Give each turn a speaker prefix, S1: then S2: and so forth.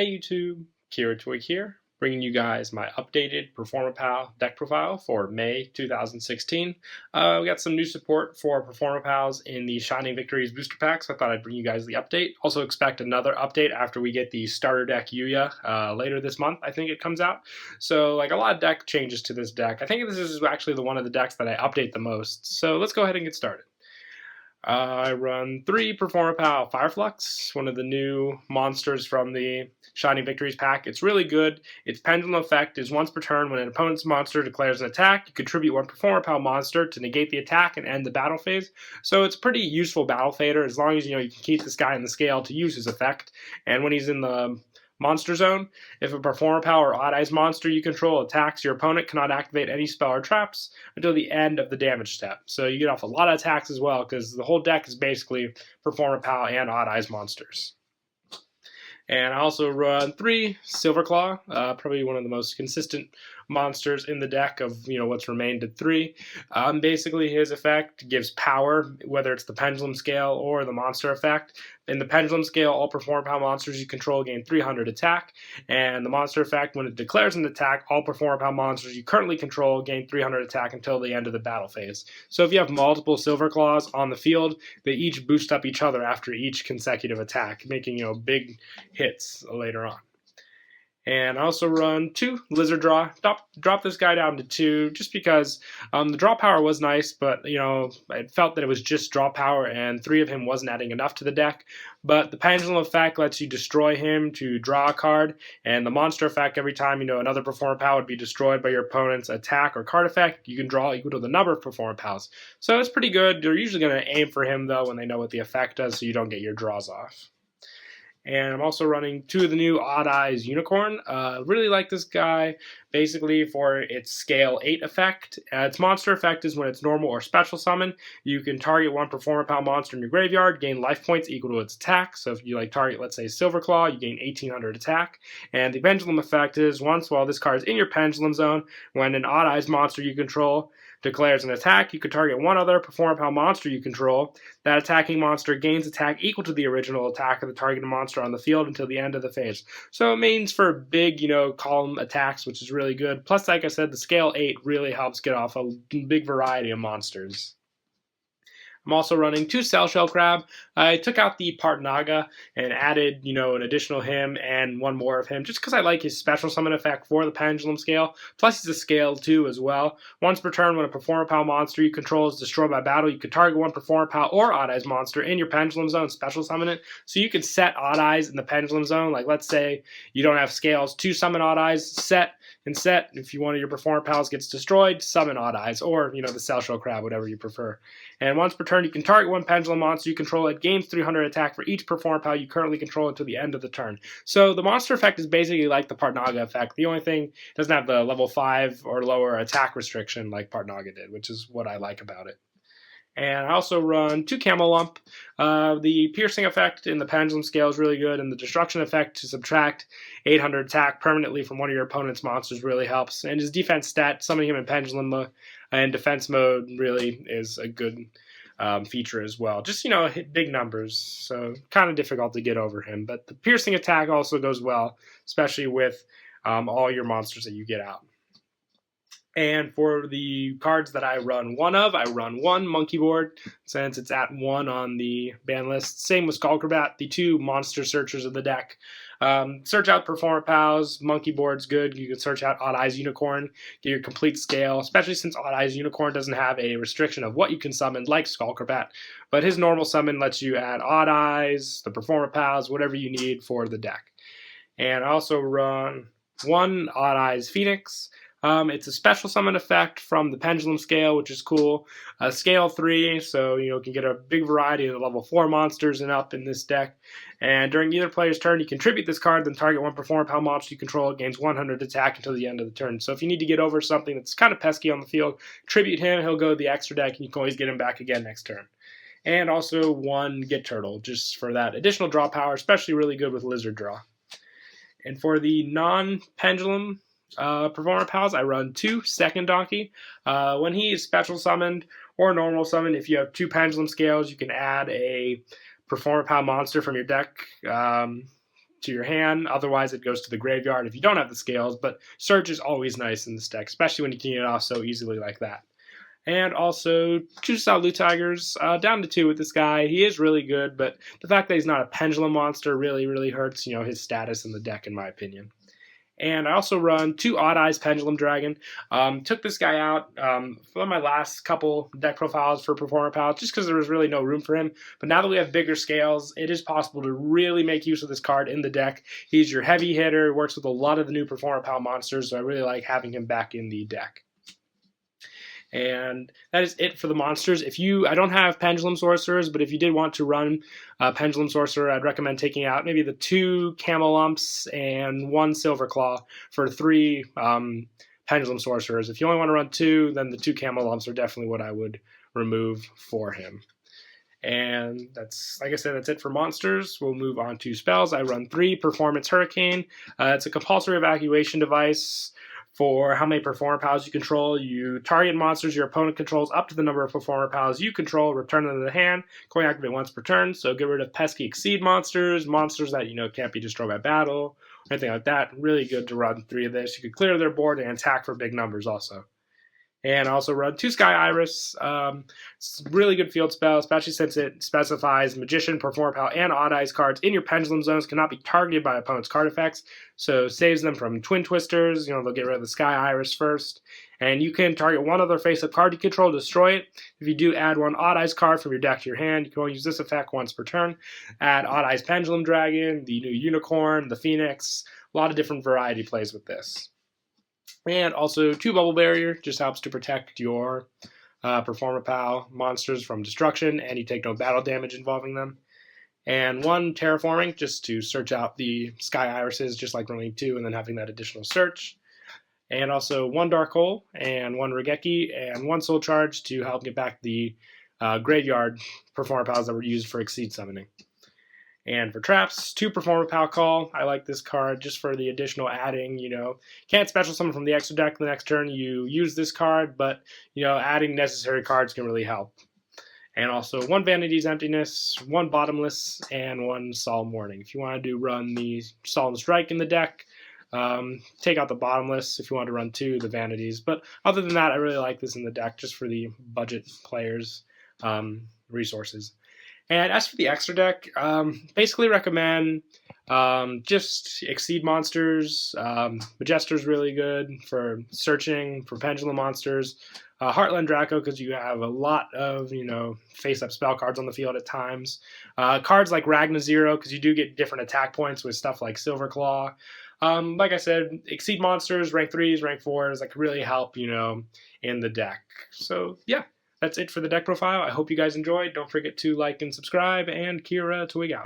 S1: Hey YouTube, Kira Twig here, bringing you guys my updated Performapal deck profile for May 2016. We got some new support for Performapals in the Shining Victories booster pack, so I thought I'd bring you guys the update. Also expect another update after we get the starter deck Yuya later this month, I think it comes out. So like a lot of deck changes to this deck. I think this is actually the one of the decks that I update the most. So let's go ahead and get started. I run 3 Performapal Fireflux, one of the new monsters from the Shining Victories pack. It's really good. Its pendulum effect is once per turn when an opponent's monster declares an attack, you contribute 1 Performapal monster to negate the attack and end the battle phase. So it's a pretty useful battle fader as long as you can keep this guy in the scale to use his effect. And when he's in the monster zone, if a Performapal or Odd Eyes monster you control attacks, your opponent cannot activate any spell or traps until the end of the damage step. So you get off a lot of attacks as well, because the whole deck is basically Performapal and Odd Eyes monsters. And I also run 3 Silverclaw, probably one of the most consistent monsters in the deck of what's remained at 3. Basically, his effect gives power, whether it's the pendulum scale or the monster effect. In the pendulum scale, all Performapal monsters you control gain 300 attack, and the monster effect, when it declares an attack, all Performapal monsters you currently control gain 300 attack until the end of the battle phase. So if you have multiple Silverclaws on the field, they each boost up each other after each consecutive attack, making big hits later on. And I also run 2 Lizard Draw. Drop this guy down to 2 just because the draw power was nice, but I felt that it was just draw power and 3 of him wasn't adding enough to the deck. But the pendulum effect lets you destroy him to draw a card, and the monster effect, every time another Performapal would be destroyed by your opponent's attack or card effect, you can draw equal to the number of Performapals. So it's pretty good. You're usually going to aim for him though when they know what the effect does, so you don't get your draws off. And I'm also running 2 of the new Odd Eyes Unicorn. Really like this guy, basically for its scale 8 effect. Its monster effect is when it's normal or special summon, you can target 1 Performapal monster in your graveyard, gain life points equal to its attack. So if you target, let's say, Silverclaw, you gain 1800 attack. And the pendulum effect is once while this card is in your pendulum zone, when an Odd Eyes monster you control declares an attack, you can target 1 other Performapal monster you control. That attacking monster gains attack equal to the original attack of the targeted monster on the field until the end of the phase. So it means for big, column attacks, which is really good. Plus, like I said, the scale 8 really helps get off a big variety of monsters. I'm also running 2 Cell Shell Crab. I took out the Part Naga and added, an additional him and 1 more of him, just because I like his special summon effect for the pendulum scale. Plus, he's a scale 2 as well. Once per turn, when a Performapal monster you control is destroyed by battle, you can target 1 Performapal or Odd Eyes monster in your pendulum zone, special summon it. So you can set Odd Eyes in the pendulum zone. Like, let's say you don't have scales to summon Odd Eyes, set. If one of your Performapals gets destroyed, summon Odd Eyes, or the Cell Shell Crab, whatever you prefer. And once per turn, you can target 1 pendulum monster you control. It gains 300 attack for each Performapal you currently control until the end of the turn. So the monster effect is basically like the Part Naga effect. The only thing, it doesn't have the level 5 or lower attack restriction like Part Naga did, which is what I like about it. And I also run 2 Camel Lump. The piercing effect in the pendulum scale is really good, and the destruction effect to subtract 800 attack permanently from one of your opponent's monsters really helps. And his defense stat, summoning him in pendulum and defense mode, really is a good feature as well. Just, hit big numbers, so kind of difficult to get over him. But the piercing attack also goes well, especially with all your monsters that you get out. And for the cards that I run 1 of, I run 1 Monkey Board, since it's at 1 on the ban list. Same with Skullcrabat, the 2 monster searchers of the deck. Search out Performapals. Monkey Board's good. You can search out Odd Eyes Unicorn, get your complete scale, especially since Odd Eyes Unicorn doesn't have a restriction of what you can summon like Skullcrabat. But his normal summon lets you add Odd Eyes, the Performapals, whatever you need for the deck. And I also run 1 Odd Eyes Phoenix. It's a special summon effect from the pendulum scale, which is cool. Scale 3, so you can get a big variety of the level 4 monsters and up in this deck. And during either player's turn, you contribute this card, then target 1 Performapal monster you control. It gains 100 attack until the end of the turn. So if you need to get over something that's kind of pesky on the field, tribute him, he'll go to the extra deck, and you can always get him back again next turn. And also 1 Get Turtle, just for that additional draw power, especially really good with Lizard Draw. And for the non-pendulum Performapals, I run 2 Second Donkey. When he is special summoned or normal summoned, if you have 2 pendulum scales, you can add a Performapal monster from your deck to your hand. Otherwise, it goes to the graveyard if you don't have the scales. But search is always nice in this deck, especially when you can get it off so easily like that. And also, 2 Salute Tigers, down to 2 with this guy. He is really good, but the fact that he's not a pendulum monster really, really hurts, his status in the deck, in my opinion. And I also run 2 Odd Eyes Pendulum Dragon. Took this guy out for my last couple deck profiles for Performapal just because there was really no room for him. But now that we have bigger scales, it is possible to really make use of this card in the deck. He's your heavy hitter, works with a lot of the new Performapal monsters, so I really like having him back in the deck. And that is it for the monsters. I don't have Pendulum Sorcerers, but if you did want to run Pendulum Sorcerer, I'd recommend taking out maybe the 2 Camelumps and 1 Silverclaw for 3 Pendulum Sorcerers. If you only want to run 2, then the 2 Camelumps are definitely what I would remove for him. And that's, like I said, that's it for monsters. We'll move on to spells. I run 3 Performance Hurricane. It's a compulsory evacuation device. For how many Performapals you control, you target monsters your opponent controls up to the number of Performapals you control, return them to the hand, can only activate once per turn, so get rid of pesky Exceed monsters that can't be destroyed by battle, or anything like that. Really good to run 3 of this. You can clear their board and attack for big numbers also. And I also run 2 Sky Iris. It's a really good field spell, especially since it specifies Magician, Performapal, and Odd Eyes cards in your Pendulum Zones cannot be targeted by opponent's card effects, so saves them from Twin Twisters. They'll get rid of the Sky Iris first. And you can target one other face-up card you control to destroy it. If you do add 1 Odd Eyes card from your deck to your hand, you can only use this effect once per turn. Add Odd Eyes Pendulum Dragon, the new Unicorn, the Phoenix. A lot of different variety plays with this. And also 2 Bubble Barrier, just helps to protect your Performapal monsters from destruction, and you take no battle damage involving them. And 1 Terraforming, just to search out the Sky Irises, just like running 2 and then having that additional search. And also 1 Dark Hole, and 1 Regeki, and 1 Soul Charge to help get back the graveyard Performapals that were used for Exceed Summoning. And for traps, 2 Performapal Call. I like this card just for the additional adding, can't special summon from the extra deck the next turn you use this card, but, adding necessary cards can really help. And also 1 Vanity's Emptiness, 1 Bottomless, and 1 Solemn Warning. If you want to run the Solemn Strike in the deck, take out the Bottomless if you want to run 2, the Vanities. But other than that, I really like this in the deck just for the budget players' resources. And as for the extra deck, basically recommend just Exceed monsters. Majester's really good for searching for Pendulum monsters. Heartland Draco, because you have a lot of, face-up spell cards on the field at times. Cards like Ragna Zero, because you do get different attack points with stuff like Silverclaw. Like I said, Exceed monsters, rank 3s, rank 4s, that could really help, in the deck. So, yeah. That's it for the deck profile. I hope you guys enjoyed. Don't forget to like and subscribe, and Kira Twig out.